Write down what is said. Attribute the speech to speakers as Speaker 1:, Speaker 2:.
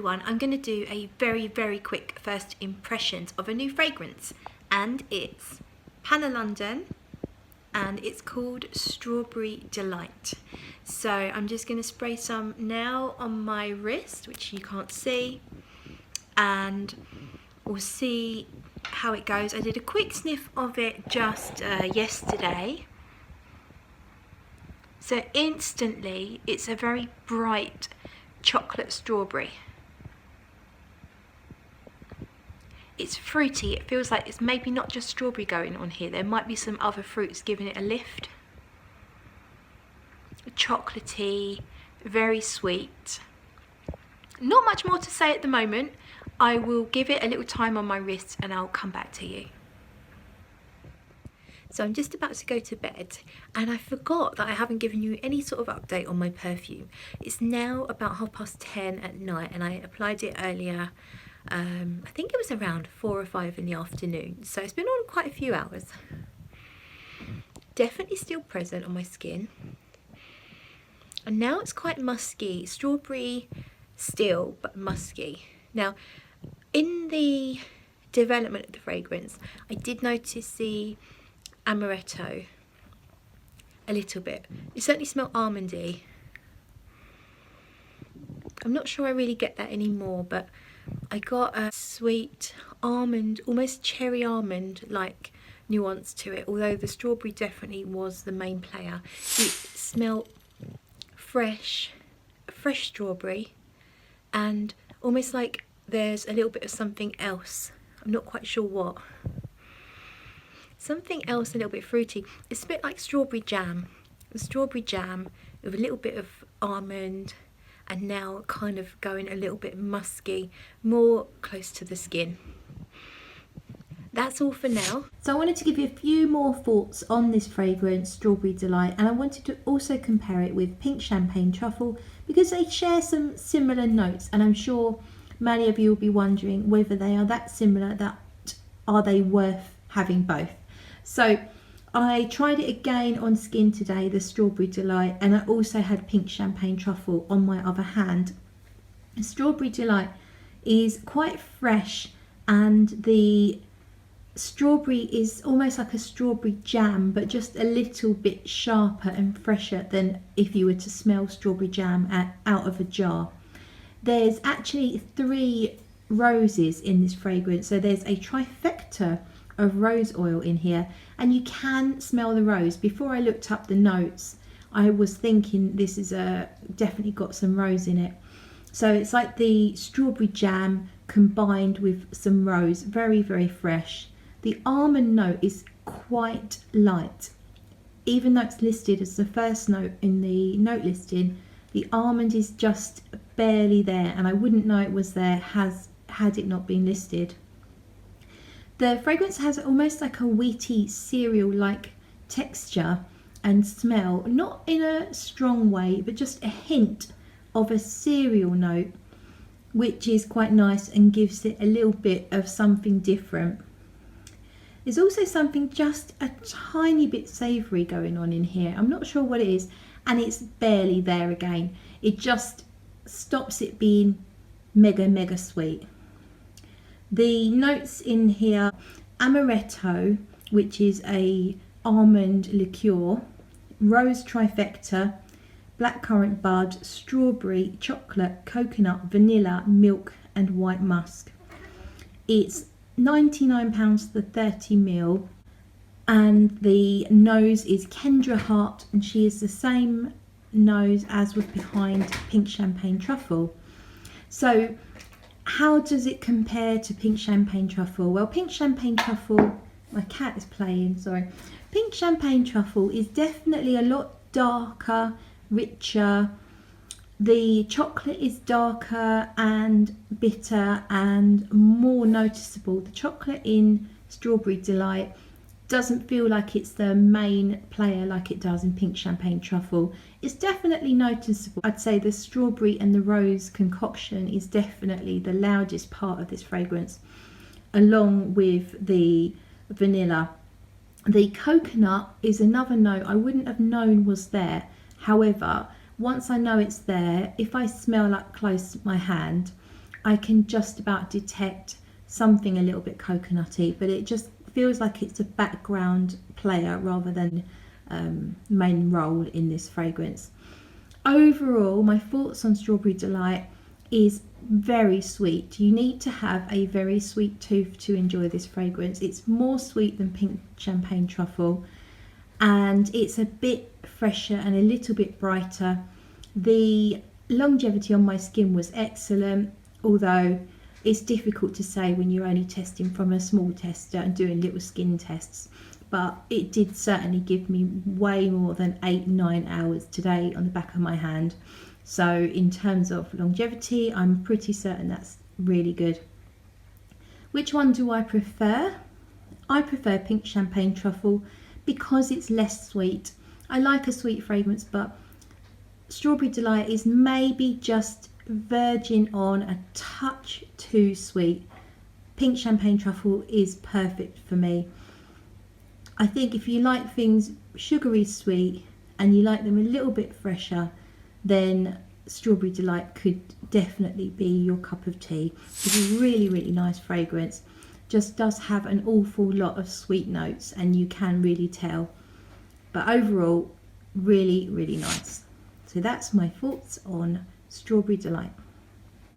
Speaker 1: everyone, I'm going to do a very quick first impressions of a new fragrance, and it's Panah London, and it's called Strawberry Delight. So I'm just going to spray some now on my wrist, which you can't see, and we'll see how it goes. I did a quick sniff of it just yesterday. So instantly it's a very bright chocolate strawberry. It's fruity. It feels like it's maybe not just strawberry going on here. There might be some other fruits giving it a lift. Chocolatey, very sweet. Not much more to say at the moment. I will give it a little time on my wrist and I'll come back to you. So I'm just about to go to bed and I forgot that I haven't given you any sort of update on my perfume. It's now about 10:30 at night and I applied it earlier. I think it was around 4 or 5 in the afternoon. So it's been on quite a few hours. Definitely still present on my skin. And now it's quite musky, strawberry still, but musky. Now, in the development of the fragrance, I did notice the amaretto a little bit. It certainly smelled almondy. I'm not sure I really get that anymore, but I got a sweet almond, almost cherry almond like nuance to it, although the strawberry definitely was the main player. It smelled fresh strawberry, and almost like there's a little bit of something else. I'm not quite sure what. Something else a little bit fruity. It's a bit like strawberry jam. The strawberry jam with a little bit of almond, and now kind of going a little bit musky, more close to the skin. That's all for now. So I wanted to give you a few more thoughts on this fragrance, Strawberry Delight, and I wanted to also compare it with Pink Champagne Truffle because they share some similar notes, and I'm sure many of you will be wondering whether they are that similar, that are they worth having both. So I tried it again on skin today, the Strawberry Delight, and I also had Pink Champagne Truffle on my other hand. The Strawberry Delight is quite fresh, and the strawberry is almost like a strawberry jam, but just a little bit sharper and fresher than if you were to smell strawberry jam out of a jar. There's actually 3 roses in this fragrance, so there's a trifecta of rose oil in here, and you can smell the rose. Before I looked up the notes, I was thinking this is definitely got some rose in it. So it's like the strawberry jam combined with some rose, very fresh. The almond note is quite light, even though it's listed as the first note in the note listing. The almond is just barely there, and I wouldn't know it was there had it not been listed. The fragrance has almost like a wheaty cereal-like texture and smell, not in a strong way, but just a hint of a cereal note, which is quite nice and gives it a little bit of something different. There's also something just a tiny bit savoury going on in here. I'm not sure what it is, and it's barely there again. It just stops it being mega sweet. The notes in here: amaretto, which is a almond liqueur, rose trifecta, blackcurrant bud, strawberry, chocolate, coconut, vanilla, milk and white musk. It's £99 for 30ml, and the nose is Kendra Hart, and she is the same nose as was behind Pink Champagne Truffle. So how does it compare to Pink Champagne Truffle? Well, Pink Champagne Truffle, my cat is playing, sorry. Pink Champagne Truffle is definitely a lot darker, richer. The chocolate is darker and bitter and more noticeable. The chocolate in Strawberry Delight doesn't feel like it's the main player like it does in Pink Champagne Truffle. It's definitely noticeable. I'd say the strawberry and the rose concoction is definitely the loudest part of this fragrance, along with the vanilla. The coconut is another note I wouldn't have known was there. However, once I know it's there, if I smell up close my hand,
Speaker 2: I can just about detect something a little bit coconutty, but it just feels like it's a background player rather than main role in this fragrance. Overall, my thoughts on Strawberry Delight is very sweet. You need to have a very sweet tooth to enjoy this fragrance. It's more sweet than Pink Champagne Truffle, and it's a bit fresher and a little bit brighter. The longevity on my skin was excellent, although it's difficult to say when you're only testing from a small tester and doing little skin tests, but it did certainly give me way more than 8-9 hours today on the back of my hand. So in terms of longevity, I'm pretty certain that's really good. Which one do I prefer? I prefer Pink Champagne Truffle because it's less sweet. I like a sweet fragrance, but Strawberry Delight is maybe just verging on a touch too sweet. Pink Champagne Truffle is perfect for me. I think if you like things sugary sweet and you like them a little bit fresher, then Strawberry Delight could definitely be your cup of tea. It's a really, really nice fragrance. Just does have an awful lot of sweet notes, and you can really tell. But overall, really, really nice. So that's my thoughts on Strawberry Delight.